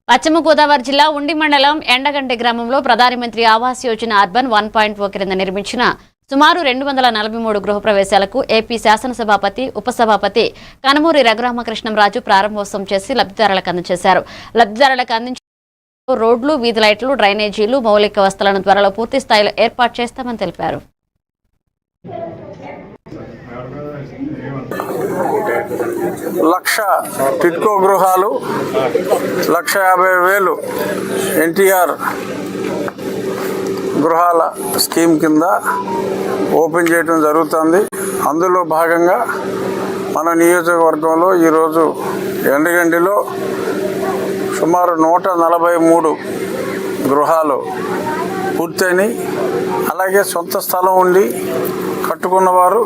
పశ్చిమ గోదావరి జిల్లా ఉండి మండలం ఎండగంటి గ్రామంలో ప్రధానమంత్రి ఆవాస్ యోజన అర్బన్ 1.0 కింద నిర్మించిన సుమారు 243 గృహప్రవేశాలకు ఏపీ శాసనసభాపతి ఉపసభాపతి కనమూరి రఘురామకృష్ణంరాజు ప్రారంభోత్సవం చేసి లబ్ధిదారులకు అందజేశారు. లబ్ధిదారులకు అందించిన రోడ్లు, వీధి లైట్లు, డ్రైనేజీలు, మౌలిక వసతులను త్వరలో పూర్తి స్థాయిలో ఏర్పాటు చేస్తామని తెలిపారు. 1,00,000 టిడ్కో గృహాలు, 1,50,000 ఎన్టీఆర్ గృహాల స్కీమ్ కింద ఓపెన్ చేయడం జరుగుతుంది. అందులో భాగంగా మన నియోజకవర్గంలో ఈరోజు ఎండగండిలో సుమారు 143 గృహాలు పూర్తయినాయి. అలాగే సొంత స్థలం ఉండి కట్టుకున్నవారు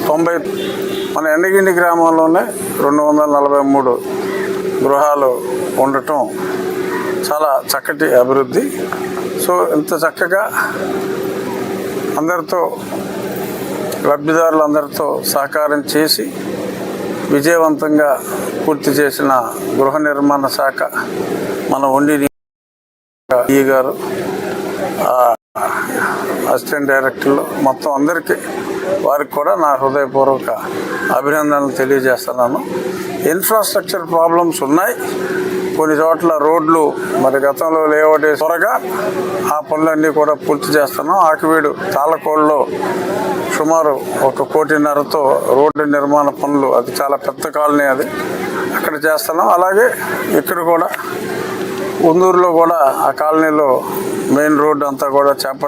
90. మన ఎండగండి గ్రామంలోనే 243 గృహాలు ఉండటం చాలా చక్కటి అభివృద్ధి. సో ఇంత చక్కగా అందరితో లబ్ధిదారులందరితో సహకారం చేసి విజయవంతంగా పూర్తి చేసిన గృహ నిర్మాణ శాఖ మన ఉండి ఈ గారు, అసిస్టెంట్ డైరెక్టర్లు మొత్తం అందరికీ వారికి కూడా నా హృదయపూర్వక అభినందనలు తెలియజేస్తున్నాను. ఇన్ఫ్రాస్ట్రక్చర్ ప్రాబ్లమ్స్ ఉన్నాయి. కొన్ని చోట్ల రోడ్లు మరి గతంలో లేఅవుట్ త్వరగా ఆ పనులన్నీ కూడా పూర్తి చేస్తున్నాం. ఆకివీడు తాళకోళ్ళలో సుమారు 1.5 కోటితో రోడ్డు నిర్మాణ పనులు, అది చాలా పెద్ద కాలనీ, అది అక్కడ చేస్తున్నాం. అలాగే ఇక్కడ కూడా ఉందూరులో కూడా ఆ కాలనీలో మెయిన్ రోడ్డు అంతా కూడా చేపట్టాం.